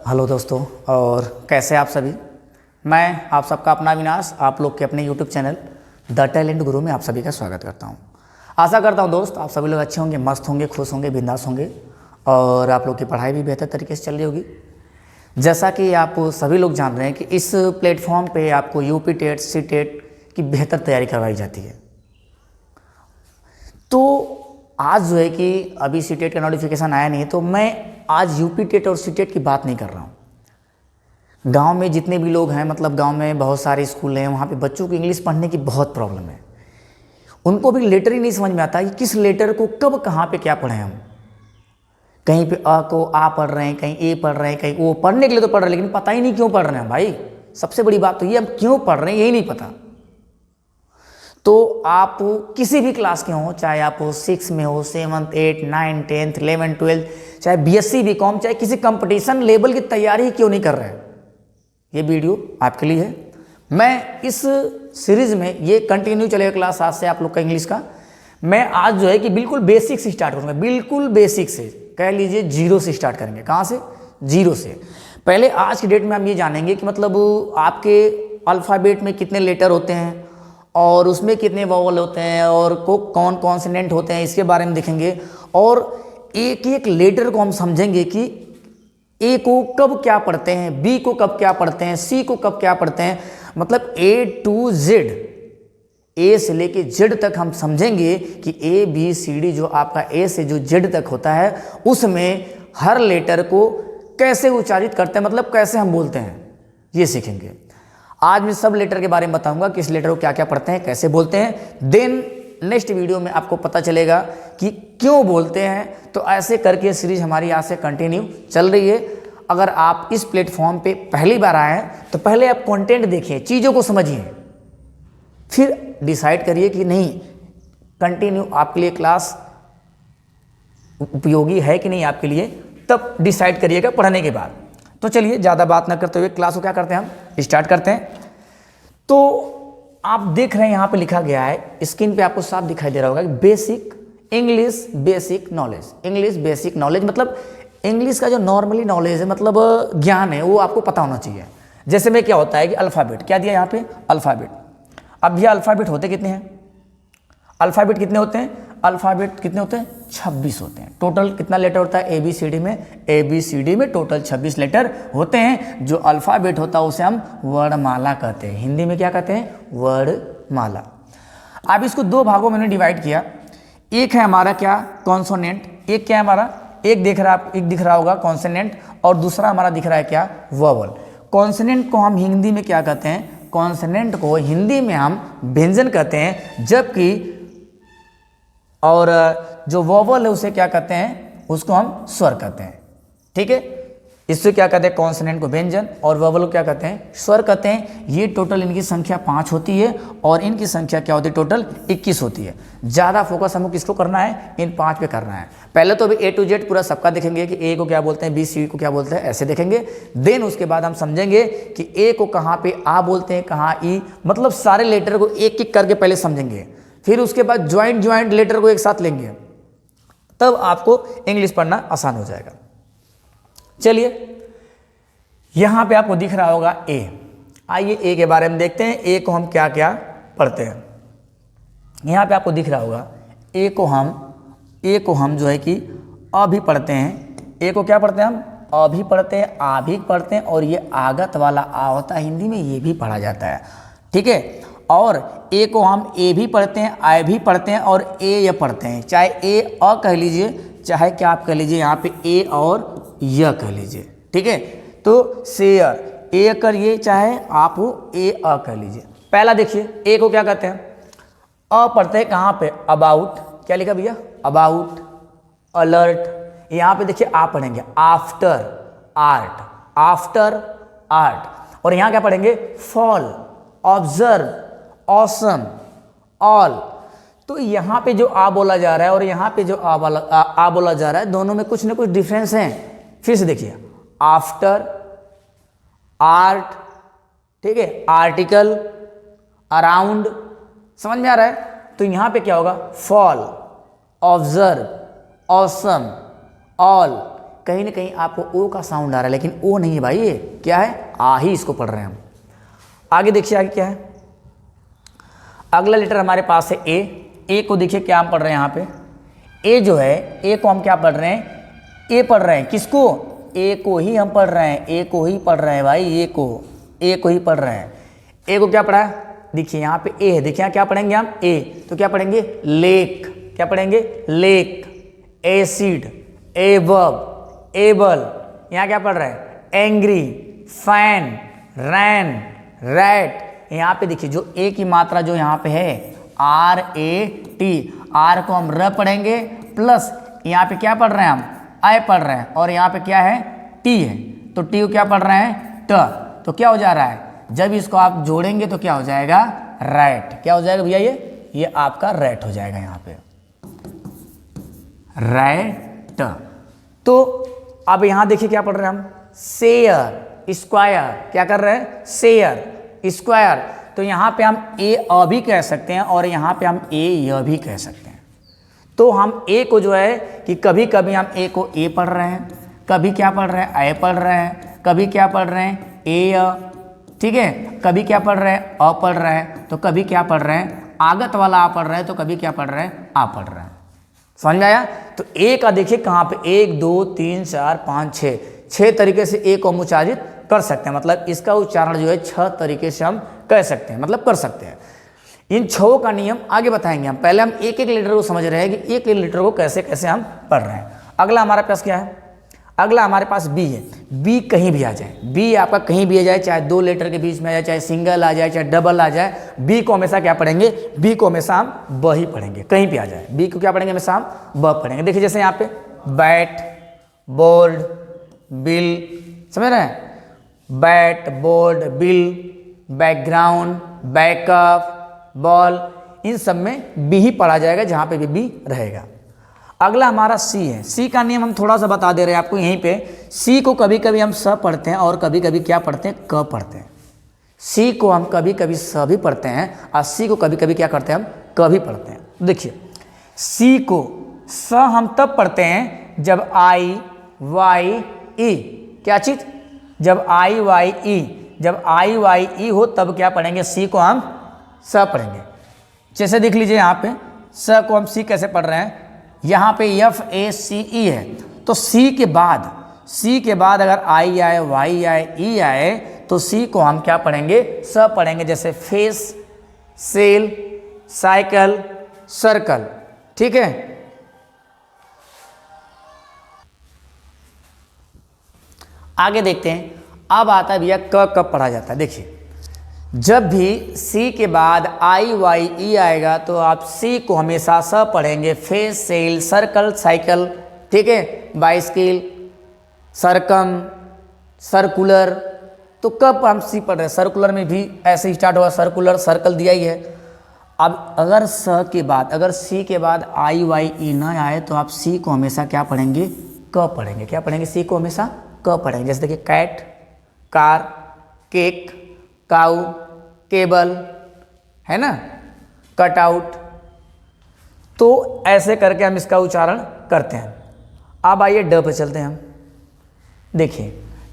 Hello दोस्तों, और कैसे आप सभी। मैं आप सबका अपना अविनाश आप लोग के अपने यूट्यूब चैनल द टैलेंट गुरु में आप सभी का स्वागत करता हूं। आशा करता हूं दोस्त आप सभी लोग अच्छे होंगे, मस्त होंगे, खुश होंगे, बिंदास होंगे और आप लोग की पढ़ाई भी बेहतर तरीके से चल रही होगी। जैसा कि आप सभी लोग जान रहे हैं कि इस प्लेटफॉर्म पे आपको यूपी टेट, सी टेट की बेहतर तैयारी करवाई जाती है। तो आज जो है कि अभी सी टेट का नोटिफिकेशन आया नहीं है, तो मैं आज यूपी टेट और सी टेट की बात नहीं कर रहा हूँ। गांव में जितने भी लोग हैं, मतलब गांव में बहुत सारे स्कूल हैं, वहाँ पे बच्चों को इंग्लिश पढ़ने की बहुत प्रॉब्लम है। उनको भी लेटर ही नहीं समझ में आता कि किस लेटर को कब कहाँ पे क्या पढ़ें हम। कहीं पे अ को आ पढ़ रहे हैं, कहीं ए पढ़ रहे हैं, कहीं ओ। पढ़ने के लिए तो पढ़ रहे हैं, लेकिन पता ही नहीं क्यों पढ़ रहे हैं भाई। सबसे बड़ी बात तो ये, हम क्यों पढ़ रहे हैं यही नहीं पता। तो आप किसी भी क्लास के हों, चाहे आप 6 में हो, 7th 8th 9th 10th 11th 12th, चाहे बीएससी बीकॉम, चाहे किसी कंपटीशन लेवल की तैयारी ही क्यों नहीं कर रहे हैं, ये वीडियो आपके लिए है। मैं इस सीरीज में ये कंटिन्यू चलेगा क्लास आज से आप लोग का इंग्लिश का। मैं आज जो है कि बिल्कुल बेसिक से स्टार्ट करूँगा, बिल्कुल बेसिक से, कह लीजिए जीरो से स्टार्ट करेंगे। कहाँ से? जीरो से। पहले आज की डेट में हम ये जानेंगे कि मतलब आपके अल्फ़ाबेट में कितने लेटर होते हैं और उसमें कितने वॉवल होते हैं और को कौन कॉन्सोनेंट होते हैं, इसके बारे में देखेंगे। और एक एक लेटर को हम समझेंगे कि ए को कब क्या पढ़ते हैं, बी को कब क्या पढ़ते हैं, सी को कब क्या पढ़ते हैं। मतलब ए टू जेड, ए से लेके जेड तक हम समझेंगे कि ए बी सी डी जो आपका ए से जो जेड तक होता है, उसमें हर लेटर को कैसे उच्चारित करते हैं, मतलब कैसे हम बोलते हैं, ये सीखेंगे। आज मैं सब लेटर के बारे में बताऊंगा, किस लेटर को क्या क्या पढ़ते हैं, कैसे बोलते हैं। देन नेक्स्ट वीडियो में आपको पता चलेगा कि क्यों बोलते हैं। तो ऐसे करके सीरीज हमारी आज से कंटिन्यू चल रही है। अगर आप इस प्लेटफॉर्म पे पहली बार आए हैं तो पहले आप कंटेंट देखिए, चीज़ों को समझिए, फिर डिसाइड करिए कि नहीं कंटिन्यू आपके लिए क्लास उपयोगी है कि नहीं आपके लिए, तब डिसाइड करिएगा पढ़ने के बाद। तो चलिए ज़्यादा बात ना करते हुए क्लास को क्या करते हैं, हम स्टार्ट करते हैं। तो आप देख रहे हैं यहाँ पे लिखा गया है, स्क्रीन पे आपको साफ दिखाई दे रहा होगा कि basic English basic knowledge. English basic knowledge मतलब इंग्लिश का जो नॉर्मली नॉलेज है, मतलब ज्ञान है, वो आपको पता होना चाहिए। जैसे में क्या होता है कि अल्फ़ाबेट, क्या दिया यहाँ पे, अल्फ़ाबेट। अब भैया अल्फ़ाबेट होते कितने हैं, अल्फ़ाबेट कितने होते हैं, अल्फ़ाबेट कितने होते हैं, 26 होते हैं। टोटल कितना लेटर होता है ए बी सी डी में, ए बी सी डी में टोटल 26 लेटर होते हैं। जो अल्फ़ाबेट होता है उसे हम वर्णमाला कहते हैं। हिंदी में क्या कहते हैं, वर्णमाला। अब इसको दो भागों में डिवाइड किया। एक है हमारा क्या, कॉन्सोनेंट। एक क्या है हमारा, एक दिख रहा होगा कॉन्सोनेंट, और दूसरा हमारा दिख रहा है क्या, वोवल। कॉन्सोनेंट को हम हिंदी में क्या कहते हैं, कॉन्सोनेंट को हिंदी में हम व्यंजन कहते हैं, जबकि और जो वोवल है उसे क्या कहते हैं, उसको हम स्वर कहते हैं। ठीक है, इससे क्या कहते हैं, कॉन्सोनेंट को व्यंजन और वोवल को क्या कहते हैं, स्वर कहते हैं। ये टोटल इनकी संख्या 5 होती है और इनकी संख्या क्या होती है, टोटल 21 होती है। ज़्यादा फोकस हमको किसको करना है, इन 5 पे करना है। पहले तो अभी ए टू जेड पूरा सबका देखेंगे कि ए को क्या बोलते हैं, बी सी को क्या बोलते हैं, ऐसे देखेंगे। देन उसके बाद हम समझेंगे कि ए को कहाँ पे आ बोलते हैं, कहाँ ई, मतलब सारे लेटर को एक एक करके पहले समझेंगे। फिर उसके बाद ज्वाइंट लेटर को एक साथ लेंगे, तब आपको इंग्लिश पढ़ना आसान हो जाएगा। चलिए यहां पे आपको दिख रहा होगा ए। आइए ए के बारे में देखते हैं, ए को हम क्या क्या पढ़ते हैं। यहां पे आपको दिख रहा होगा ए को हम जो है कि अ भी पढ़ते हैं। ए को क्या पढ़ते हैं हम, अ भी पढ़ते हैं, आ भी पढ़ते हैं, और ये आगत वाला आ होता है हिंदी में, ये भी पढ़ा जाता है। ठीक है, और ए को हम ए भी पढ़ते हैं, आय भी पढ़ते हैं, और ए य पढ़ते हैं। चाहे ए अ कह लीजिए, चाहे क्या आप कह लीजिए, यहाँ पे ए और य कह लीजिए। ठीक है, तो शेयर ए करिए, चाहे आप ए अ कह लीजिए। पहला देखिए ए को क्या कहते हैं, अ पढ़ते हैं कहाँ पे, अबाउट। क्या लिखा भैया, अबाउट, अलर्ट। यहाँ पे देखिए आ पढ़ेंगे, आफ्टर आर्ट, आफ्टर आर्ट। और यहाँ क्या पढ़ेंगे, फॉल, ऑब्जर्व, ऑसम, ऑल। तो यहाँ पे जो आ बोला जा रहा है और यहाँ पे जो आ बोला जा रहा है, दोनों में कुछ ना कुछ डिफरेंस है। फिर से देखिए, आफ्टर, आर्ट, ठीक है, आर्टिकल, अराउंड, समझ में आ रहा है। तो यहाँ पे क्या होगा, फॉल, ऑब्जर्व, ऑसम, ऑल। कहीं ना कहीं आपको ओ का साउंड आ रहा है, लेकिन ओ नहीं है भाई, ये क्या है, आ ही इसको पढ़ रहे हैं हम। आगे देखिए आगे क्या है, अगला लेटर हमारे पास है ए को देखिए क्या हम पढ़ रहे हैं यहाँ पे, ए जो है, ए को हम क्या पढ़ रहे हैं, ए पढ़ रहे हैं, किसको, ए को ही हम पढ़ रहे हैं, ए को ही पढ़ रहे हैं भाई, ए को ही पढ़ रहे हैं। ए को क्या पढ़ा है, देखिए यहाँ पे ए है, देखिए यहाँ क्या पढ़ेंगे हम, ए तो क्या पढ़ेंगे, लेक, क्या पढ़ेंगे, लेक, एसिड, एवर्ब, एबल, यहाँ क्या पढ़ रहे हैं, एंग्री, फैन, रैन, रैट। यहाँ पे देखिए जो ए की मात्रा जो यहाँ पे है आर ए टी, आर को हम र पढ़ेंगे, प्लस यहाँ पे क्या पढ़ रहे हैं हम, आई पढ़ रहे हैं, और यहाँ पे क्या है, टी है, तो टी को क्या पढ़ रहे हैं, ट, तो क्या हो जा रहा है, जब इसको आप जोड़ेंगे तो क्या हो जाएगा, रैट, क्या हो जाएगा भैया, ये आपका रैट हो जाएगा यहाँ पे, रैट। तो अब यहाँ देखिए क्या पढ़ रहे हैं हम, शेयर, स्क्वायर, क्या कर रहे हैं, शेयर, स्क्वायर। तो यहाँ पे हम ए अ भी कह सकते हैं और यहाँ पे हम ए य भी कह सकते हैं। तो हम ए को जो है कि कभी कभी हम ए को ए पढ़ रहे हैं, कभी क्या पढ़ रहे हैं, ए पढ़ रहे हैं, कभी क्या पढ़ रहे हैं, ए अ, ठीक है, कभी क्या पढ़ रहे हैं, अ पढ़ रहे हैं, तो कभी क्या पढ़ रहे हैं, आगत वाला आ पढ़ रहे हैं, तो कभी क्या पढ़ रहे हैं, आ पढ़ रहे हैं। समझ में आया। तो ए का देखिए कहाँ पे, 1 2 3 4 5 6 तरीके से ए को हम उच्चारित कर सकते हैं, मतलब इसका उच्चारण जो है 6 तरीके से हम कह सकते हैं, मतलब कर सकते हैं। इन 6 का नियम आगे बताएंगे हम, पहले हम एक एक लेटर को समझ रहे हैं कि एक एक लेटर को कैसे कैसे हम पढ़ रहे हैं। अगला हमारे पास क्या है, अगला हमारे पास बी है। बी कहीं भी आ जाए, बी आपका कहीं भी आ जाए, चाहे 2 लेटर के बीच में आ जाए, चाहे सिंगल आ जाए, चाहे डबल आ जाए, बी को हमेशा क्या पढ़ेंगे, बी को हमेशा हम ब ही पढ़ेंगे, कहीं भी आ जाए बी को क्या पढ़ेंगे, हमेशा हम ब पढ़ेंगे। देखिए जैसे यहाँ पे बैट, बोल्ड, बिल, समझ रहे हैं, bat, bold, bill, background, backup, ball, इन सब में बी ही पढ़ा जाएगा, जहाँ पे भी बी रहेगा। अगला हमारा सी है। सी का नियम हम थोड़ा सा बता दे रहे हैं आपको यहीं पे। सी को कभी कभी हम स पढ़ते हैं और कभी कभी क्या पढ़ते हैं, क पढ़ते हैं। सी को हम कभी कभी स भी पढ़ते हैं और सी को कभी कभी क्या करते हैं, हम क भी पढ़ते हैं। देखिए सी को स हम तब पढ़ते हैं जब आई वाई ई, क्या चीज, जब आई वाई ई, जब आई वाई ई हो तब क्या पढ़ेंगे, सी को हम स पढ़ेंगे। जैसे देख लीजिए यहाँ पे स को हम सी कैसे पढ़ रहे हैं, यहाँ पे एफ ए सी ई है, तो सी के बाद अगर आई आए, वाई आए, ई आए, तो सी को हम क्या पढ़ेंगे, स पढ़ेंगे। जैसे फेस, सेल, साइकिल, सर्कल, ठीक है। आगे देखते हैं, अब आता है भैया क कब पढ़ा जाता है। देखिए जब भी सी के बाद आई वाई ई आएगा तो आप सी को हमेशा स पढ़ेंगे। फेस, सेल, सर्कल, साइकिल, ठीक है, बाइसिकल, सरकम, सर्कुलर, तो कब हम सी पढ़ रहे हैं, सर्कुलर में भी ऐसे ही स्टार्ट हुआ, सर्कुलर, सर्कल दिया ही है। अब अगर स के बाद, अगर सी के बाद आई वाई ई ना आए तो आप सी को हमेशा क्या पढ़ेंगे, क पढ़ेंगे। क्या पढ़ेंगे, सी को हमेशा क पढ़ेंगे। जैसे देखिए कैट, कार, केक, काऊ, केबल, है ना, कटआउट, तो ऐसे करके हम इसका उच्चारण करते हैं। अब आइए ड पे चलते हैं हम। देखिए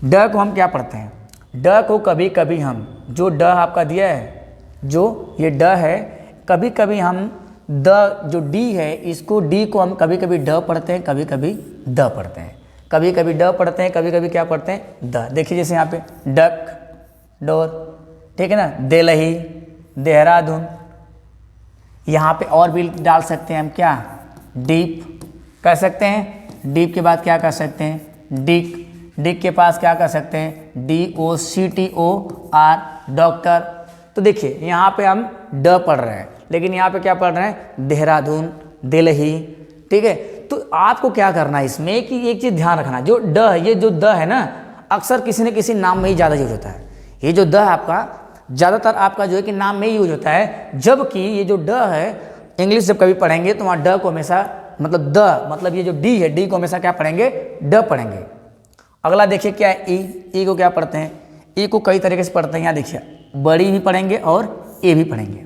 ड को हम क्या पढ़ते हैं, ड को कभी कभी हम, जो ड आपका दिया है, जो ये ड है, कभी कभी हम द जो डी है, इसको डी को हम कभी कभी ड पढ़ते हैं, कभी कभी द पढ़ते हैं, कभी कभी ड पढ़ते हैं, कभी कभी क्या पढ़ते हैं, द। देखिए जैसे यहाँ पे डक, डोर, ठीक है ना, देलही, देहरादून। यहाँ पे और भी डाल सकते हैं हम, क्या, डीप कह सकते हैं, डीप के बाद क्या कर सकते हैं, डिक, डिक के पास क्या कर सकते हैं, DOCTOR, डॉक्टर। तो देखिए यहाँ पे हम ड पढ़ रहे हैं, लेकिन यहाँ पे क्या पढ़ रहे हैं, देहरादून, दिल्ली, ठीक है। तो आपको क्या करना है इसमें कि एक चीज़ ध्यान रखना, जो ड है, ये जो द है ना, अक्सर किसी न किसी नाम में ही ज़्यादा यूज होता है। ये जो द है आपका ज़्यादातर आपका जो है कि नाम में ही यूज होता है, जबकि ये जो ड है, इंग्लिश जब कभी पढ़ेंगे तो वहाँ ड को हमेशा, मतलब द, मतलब ये जो डी है, डी को हमेशा क्या पढ़ेंगे, ड पढ़ेंगे। अगला देखिए क्या है, ई को क्या पढ़ते हैं, ई को कई तरीके से पढ़ते हैं। यहाँ देखिए बड़ी भी पढ़ेंगे और ए भी पढ़ेंगे।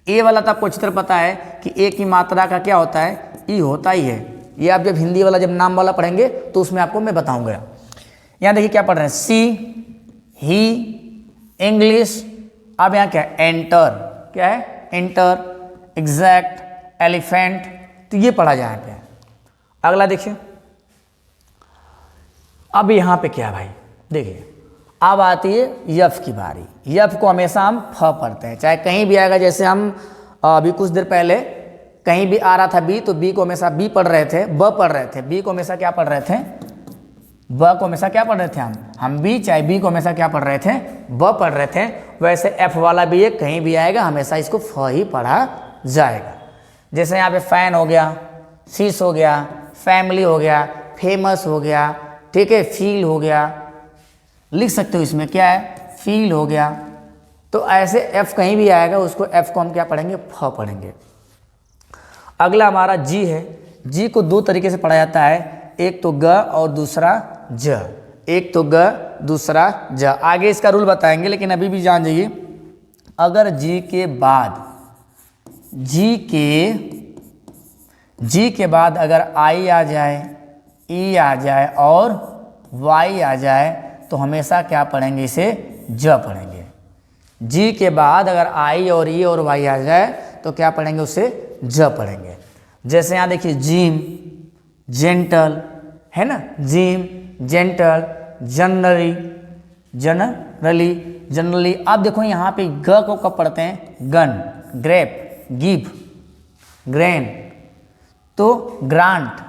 ए वाला तो आपको अच्छी तरह पता है कि ए की मात्रा का क्या होता है, ई होता ही है, ये आप जब हिंदी वाला जब नाम वाला पढ़ेंगे तो उसमें आपको मैं बताऊंगा। यहाँ देखिए क्या पढ़ रहे हैं, सी, ही, इंग्लिश। अब यहाँ क्या है, एंटर, क्या है, एंटर, एग्जैक्ट, एलिफेंट, तो ये पढ़ा जाए यहाँ पे। अगला देखिए, अब यहाँ पे क्या है भाई, देखिए अब आती है यफ की बारी। यफ को हमेशा हम फ पढ़ते हैं, चाहे कहीं भी आएगा। जैसे हम अभी कुछ देर पहले कहीं भी आ रहा था बी, तो बी को हमेशा बी पढ़ रहे थे, ब पढ़ रहे थे। बी को हमेशा क्या पढ़ रहे थे, ब को हमेशा क्या पढ़ रहे थे हम बी, चाहे बी को हमेशा क्या पढ़ रहे थे, ब पढ़ रहे थे। वैसे एफ वाला भी है, कहीं भी आएगा हमेशा इसको फ ही पढ़ा जाएगा। जैसे यहाँ पे फैन हो गया, शीश हो गया, फैमिली हो गया, फेमस हो गया, ठीक है, फील हो गया, लिख सकते हो इसमें क्या है, फील हो गया। तो ऐसे एफ कहीं भी आएगा उसको एफ को हम क्या पढ़ेंगे, फ पढ़ेंगे। अगला हमारा जी है। जी को दो तरीके से पढ़ा जाता है, एक तो ग और दूसरा ज। एक तो ग, दूसरा ज। आगे इसका रूल बताएंगे, लेकिन अभी भी जान जाइए, अगर जी के बाद जी के बाद अगर आई आ जाए, ई आ जाए और वाई आ जाए तो हमेशा क्या पढ़ेंगे, इसे ज पढ़ेंगे। जी के बाद अगर आई और ई और वाई आ जाए तो क्या पढ़ेंगे, उसे ज पढ़ेंगे। जैसे यहाँ देखिए जिम, जेंटल, है ना, जिम, जेंटल, जनरली। अब देखो यहाँ पे ग को कब पढ़ते हैं, गन, ग्रेप, गिव, ग्रेन, तो ग्रांट,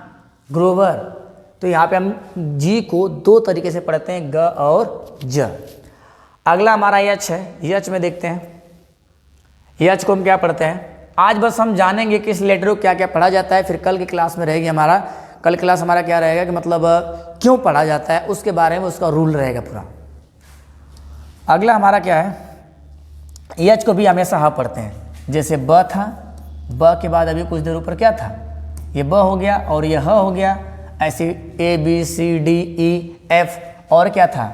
ग्रोवर। तो यहाँ पे हम जी को दो तरीके से पढ़ते हैं, ग और ज। अगला हमारा यच है। यच में देखते हैं, यच को हम क्या पढ़ते हैं। आज बस हम जानेंगे कि इस लेटर को क्या क्या पढ़ा जाता है, फिर कल की क्लास में रहेगी हमारा, कल क्लास हमारा क्या रहेगा कि मतलब क्यों पढ़ा जाता है, उसके बारे में उसका रूल रहेगा पूरा। अगला हमारा क्या है, यच को भी हमेशा ह पढ़ते हैं। जैसे ब था, ब के बाद अभी कुछ देर ऊपर क्या था, ये ब हो गया और ये ह हो गया। ऐसे A B C D E F और क्या था,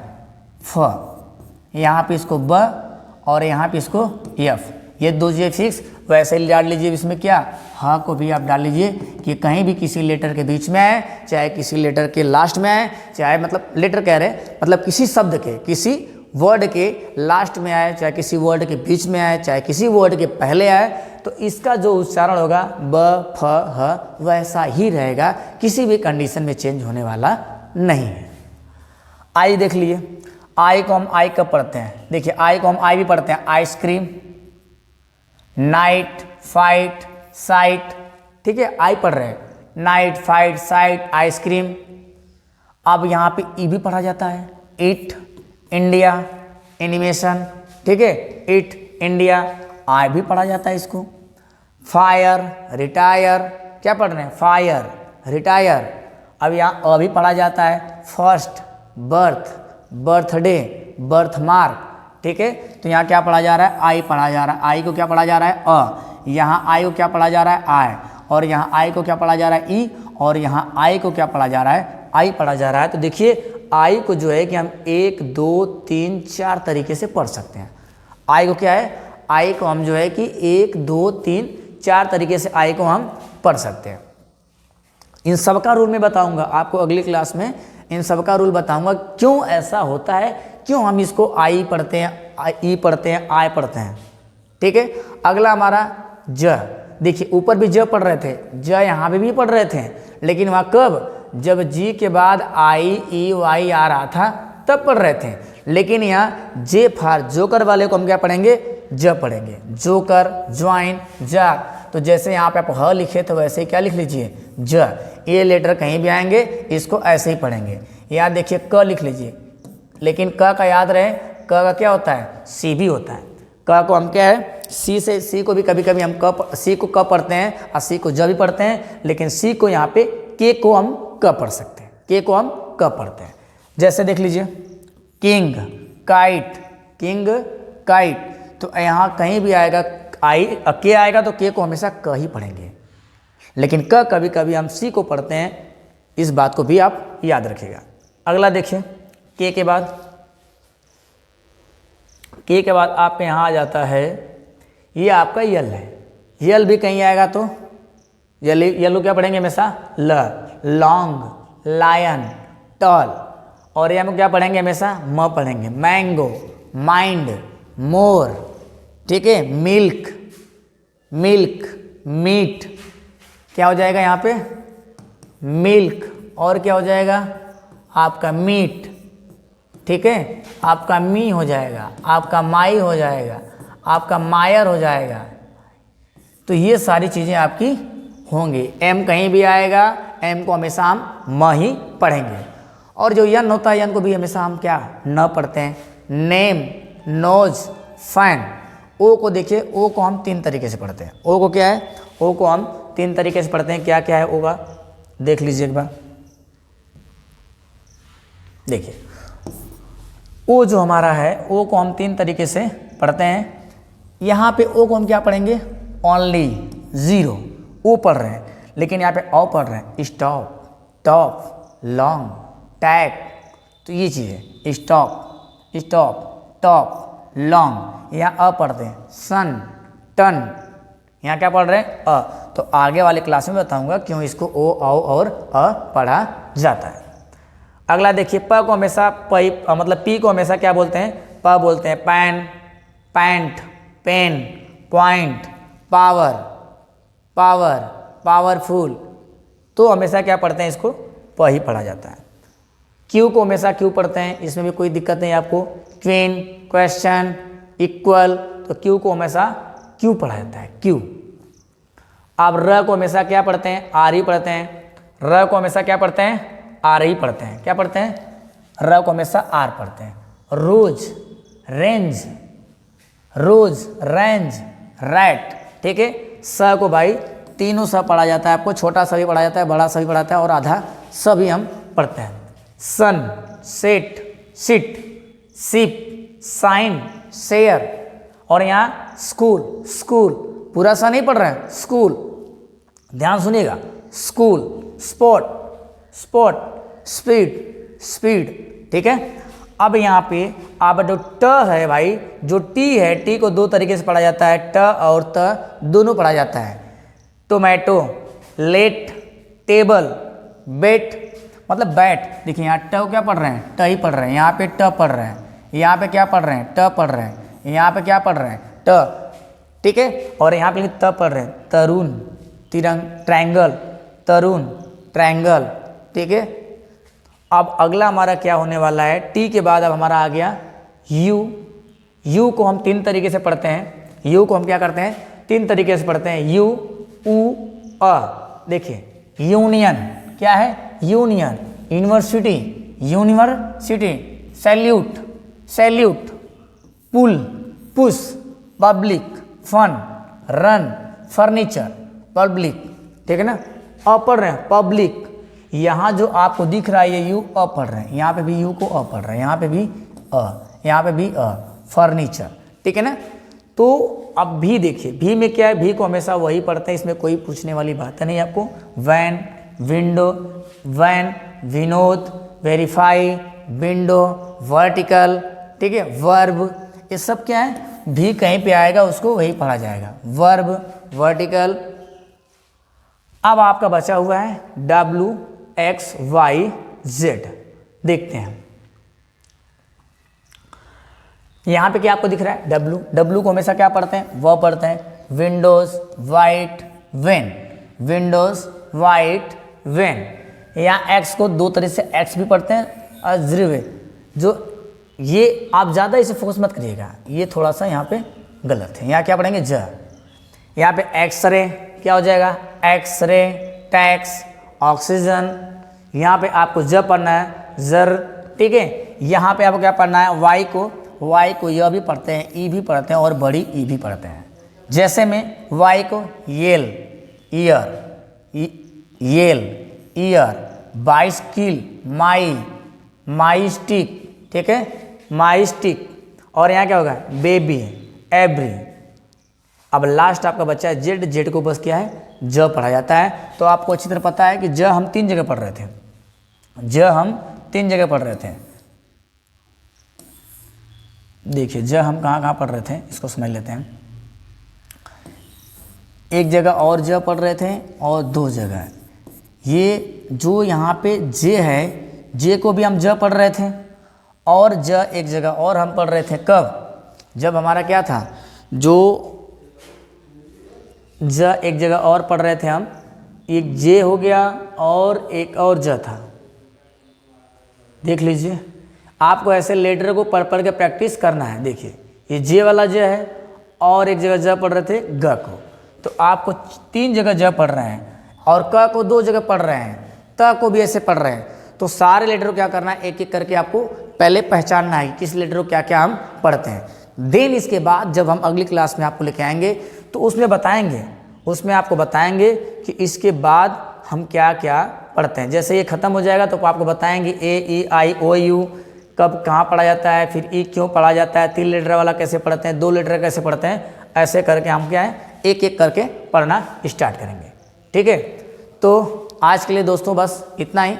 फ। यहाँ पे इसको ब और यहाँ पे इसको एफ, ये दो चीज़ें फिक्स। वैसे ही डाल लीजिए इसमें क्या, हाँ को भी आप डाल लीजिए कि कहीं भी किसी लेटर के बीच में आए, चाहे किसी लेटर के लास्ट में आए, चाहे मतलब लेटर कह रहे हैं मतलब किसी शब्द के, किसी वर्ड के लास्ट में आए, चाहे किसी वर्ड के बीच में आए, चाहे किसी वर्ड के पहले आए, तो इसका जो उच्चारण होगा ब फ ह वैसा ही रहेगा, किसी भी कंडीशन में चेंज होने वाला नहीं है। आई देख लिए, आई को हम आई कब पढ़ते हैं, देखिए आई को हम आई भी पढ़ते हैं, आइसक्रीम, नाइट, फाइट, साइट, ठीक है, आई पढ़ रहे हैं, नाइट, फाइट, साइट, आइसक्रीम। अब यहाँ पे ई भी पढ़ा जाता है, इट, इंडिया, एनिमेशन, ठीक है, इट, इंडिया, आई भी पढ़ा जाता है इसको। फायर, रिटायर, क्या पढ़ रहे हैं, फायर, रिटायर। अब यहाँ अ भी पढ़ा जाता है, first, birth, birthday, birth mark, ठीक है। तो यहाँ क्या पढ़ा जा रहा है, आई पढ़ा जा रहा है। आई को क्या पढ़ा जा रहा है, अ। यहाँ आई को क्या पढ़ा जा रहा है, आई। और यहाँ आई को क्या पढ़ा जा रहा है, ई। और यहाँ आई को क्या पढ़ा जा रहा है, आई पढ़ा जा रहा है। तो देखिए आई को जो है कि हम 1 2 3 4 तरीके से पढ़ सकते हैं। आई को क्या है, आई को हम जो है कि 1 2 3 4 तरीके से आई को हम पढ़ सकते हैं। इन सब का रूल मैं बताऊंगा आपको अगली क्लास में, इन सब का रूल बताऊंगा क्यों ऐसा होता है, क्यों हम इसको आई पढ़ते हैं, ई पढ़ते हैं, आई पढ़ते हैं, ठीक है। अगला हमारा ज, देखिए ऊपर भी ज पढ़ रहे थे, ज यहाँ पे भी पढ़ रहे थे, लेकिन वहाँ कब, जब जी के बाद आई ई वाई आ रहा था तब पढ़ रहे थे। लेकिन यहाँ जे फार जोकर वाले को हम क्या पढ़ेंगे, ज पढ़ेंगे, जोकर, ज्वाइन, जा। तो जैसे यहाँ पे आप ह लिखे थे वैसे ही क्या लिख लीजिए, ज। ये लेटर कहीं भी आएंगे इसको ऐसे ही पढ़ेंगे। यहाँ देखिए क लिख लीजिए, लेकिन क का याद रहे, क का क्या होता है, सी भी होता है। क को हम क्या है, सी से, सी को भी कभी कभी हम सी को क पढ़ते हैं और सी को ज भी पढ़ते हैं, लेकिन सी को यहाँ पे के को हम क पढ़ सकते हैं, के को हम क पढ़ते हैं। जैसे देख लीजिए किंग, काइट, किंग, काइट। तो यहाँ कहीं भी आएगा आई, के आएगा तो के को हमेशा क ही पढ़ेंगे, लेकिन क कभी कभी हम सी को पढ़ते हैं, इस बात को भी आप याद रखिएगा। अगला देखिए के के बाद, के के बाद आप यहाँ आ जाता है, ये आपका यल है। यल भी कहीं आएगा तो यल, यल को क्या पढ़ेंगे हमेशा, ल। Long, lion, tall. और ये हम क्या पढ़ेंगे हमेशा, म पढ़ेंगे। मैंगो, माइंड, मोर, ठीक है। मिल्क, मिल्क, मीट, क्या हो जाएगा यहाँ पे, मिल्क। और क्या हो जाएगा आपका मीट, ठीक है। आपका मी हो जाएगा, आपका माई हो जाएगा, आपका मायर हो जाएगा। तो ये सारी चीज़ें आपकी होंगी। एम कहीं भी आएगा, एम को हमेशा हम म ही पढ़ेंगे। और जो यन होता है, यन को भी हमेशा हम क्या न पढ़ते हैं। Name, knows, fan. ओ को देखिए, ओ को हम 3 तरीके से पढ़ते हैं। ओ को क्या है, ओ को हम 3 तरीके से पढ़ते हैं। क्या क्या है ओ का, देख लीजिए एक बार। देखिए ओ जो हमारा है, ओ को हम 3 तरीके से पढ़ते हैं। यहाँ पे ओ को हम क्या पढ़ेंगे, ओनली, जीरो, ओ पढ़ रहे हैं। लेकिन यहाँ पे ओ पढ़ रहे हैं, स्टॉप, टॉप, लॉन्ग, टैग। तो ये चीज़ है, स्टॉप, स्टॉप, टॉप, लॉन्ग। यहाँ अ पढ़ते हैं, सन, टन। यहाँ क्या पढ़ रहे हैं, अ। तो आगे वाले क्लास में बताऊंगा क्यों इसको ओ, औ और अ पढ़ा जाता है। अगला देखिए, प को हमेशा मतलब पी को हमेशा क्या बोलते हैं, प बोलते हैं। Pan, pant, pen, point, power, power, powerful. तो हमेशा क्या पढ़ते हैं, इसको प ही पढ़ा जाता है। क्यू को हमेशा क्यू पढ़ते हैं, इसमें भी कोई दिक्कत नहीं आपको। Queen, question, equal. तो क्यू को हमेशा क्यू पढ़ा जाता है, क्यू। अब र को हमेशा क्या पढ़ते हैं, आर ही पढ़ते हैं। र को हमेशा क्या पढ़ते हैं, आर ही पढ़ते हैं। क्या पढ़ते हैं, र को हमेशा आर पढ़ते हैं। रोज, रेंज, रोज, रेंज, रैट, ठीक है। स को भाई तीनों स पढ़ा जाता है आपको, छोटा सा भी पढ़ा जाता है, बड़ा सा भी पढ़ा जाता है, और आधा स भी हम पढ़ते हैं। Sun, set, sit, sip, sign, share. और यहाँ स्कूल, स्कूल पूरा सा नहीं पढ़ रहे हैं, स्कूल, ध्यान सुनिएगा। School, sport, sport, speed, speed, ठीक है। अब यहाँ पे अब जो ट है भाई, जो टी है, टी को 2 तरीके से पढ़ा जाता है, ट और त दोनों पढ़ा जाता है। टोमेटो, लेट, टेबल, बेट, मतलब बैट। देखिए यहाँ ट क्या पढ़ रहे हैं, ट ही पढ़ रहे हैं। यहाँ पे ट पढ़ रहे हैं, यहाँ पे क्या पढ़ रहे हैं, ट पढ़ रहे हैं। यहाँ पे क्या पढ़ रहे हैं, ट, ठीक है। और यहाँ पे त पढ़ रहे हैं, तरुण, तिरंग, ट्रायंगल, तरुण, ट्रायंगल, ठीक है। अब अगला हमारा क्या होने वाला है, टी के बाद अब हमारा आ गया यू। यू को हम 3 तरीके से पढ़ते हैं। यू को हम क्या करते हैं, 3 तरीके से पढ़ते हैं। यू, उ, अ। देखिए यूनियन, क्या है, union. University, university. Salute, salute. Pull, push, public, fun, run, furniture, public, ठीक है ना। अ पढ़ रहे हैं, पब्लिक। यहाँ जो आपको दिख रहा है ये यू, अ पढ़ रहे हैं। यहाँ पे भी यू को अ पढ़ रहे हैं, यहाँ पे भी अ, यहाँ पे भी अ। फर्नीचर, ठीक है ना। तो अब भी देखिए, भी में क्या है, भी को हमेशा वही पढ़ते हैं, इसमें कोई पूछने वाली बात नहीं आपको। Van, window, van, Vinod, verify, window, vertical, ठीक है। वर्ब, ये सब क्या है, भी कहीं पे आएगा उसको वही पढ़ा जाएगा। Verb, vertical. अब आपका बचा हुआ है डब्ल्यू, एक्स, वाई, जेड। देखते हैं यहां पे क्या आपको दिख रहा है, डब्ल्यू। डब्ल्यू को हमेशा क्या पढ़ते हैं, वह पढ़ते हैं। Windows, white, when, Windows, white, when. यहाँ एक्स को 2 तरह से एक्स भी पढ़ते हैं और ज़्रिवे। जो ये आप ज़्यादा इसे फोकस मत करिएगा, ये थोड़ा सा यहाँ पे गलत है। यहाँ क्या पढ़ेंगे, ज। यहाँ पे एक्सरे क्या हो जाएगा, एक्सरे, टैक्स, ऑक्सीजन। यहाँ पे आपको ज पढ़ना है, जर, ठीक है। यहाँ पे आपको क्या पढ़ना है, वाई को यह भी पढ़ते हैं, ई भी पढ़ते हैं और बड़ी ई भी पढ़ते हैं। जैसे में वाई को yell, year, yell, year. Bicycle, my stick, ठीक है, माई स्टिक। और यहाँ क्या होगा, बेबी, एवरी। अब लास्ट आपका बच्चा है जेड। जेड को बस क्या है, ज पढ़ा जाता है। तो आपको अच्छी तरह पता है कि ज हम 3 जगह पढ़ रहे थे, ज हम 3 जगह पढ़ रहे थे। देखिए ज हम कहाँ पढ़ रहे थे, इसको समझ लेते हैं। एक जगह और ज पढ़ रहे थे और 2 जगह। ये जो यहाँ पे जे है, जे को भी हम ज पढ़ रहे थे और ज एक जगह और हम पढ़ रहे थे। कब? जब हमारा क्या था, जो ज एक जगह और पढ़ रहे थे हम, एक जे हो गया और एक और ज था। देख लीजिए, आपको ऐसे लेटर को पढ़ पढ़ के प्रैक्टिस करना है। देखिए ये जे वाला ज है और एक जगह ज पढ़ रहे थे ग को, तो आपको 3 जगह ज पढ़ रहे हैं और क को 2 जगह पढ़ रहे हैं, त को भी ऐसे पढ़ रहे हैं। तो सारे लेटर को क्या करना है, एक एक करके आपको पहले पहचानना है किस लेटर को क्या क्या हम पढ़ते हैं। देन इसके बाद जब हम अगली क्लास में आपको लेके आएंगे तो उसमें बताएंगे, उसमें आपको बताएंगे कि इसके बाद हम क्या क्या पढ़ते हैं। जैसे ये खत्म हो जाएगा तो आपको बताएंगे ए ई आई ओ यू कब कहाँ पढ़ा जाता है, फिर ई क्यों पढ़ा जाता है, 3 लेटर वाला कैसे पढ़ते हैं, 2 लेटर कैसे पढ़ते हैं। ऐसे करके हम क्या है एक एक करके पढ़ना स्टार्ट करेंगे। ठीक है, तो आज के लिए दोस्तों बस इतना ही।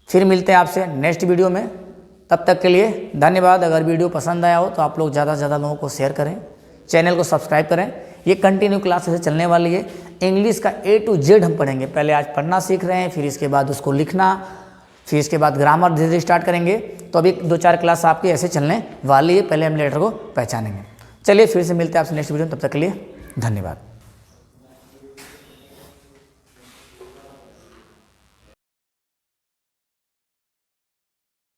फिर मिलते हैं आपसे नेक्स्ट वीडियो में। तब तक के लिए धन्यवाद। अगर वीडियो पसंद आया हो तो आप लोग ज़्यादा से ज़्यादा लोगों को शेयर करें, चैनल को सब्सक्राइब करें। ये कंटिन्यू क्लास ऐसे चलने वाली है। इंग्लिश का A to Z हम पढ़ेंगे। पहले आज पढ़ना सीख रहे हैं, फिर इसके बाद उसको लिखना, फिर इसके बाद ग्रामर धीरे धीरे स्टार्ट करेंगे। तो अभी 2-4 क्लास आपकी ऐसे चलने वाली है। पहले हम लेटर को पहचानेंगे। चलिए फिर से मिलते हैं आपसे नेक्स्ट वीडियो में। तब तक के लिए धन्यवाद।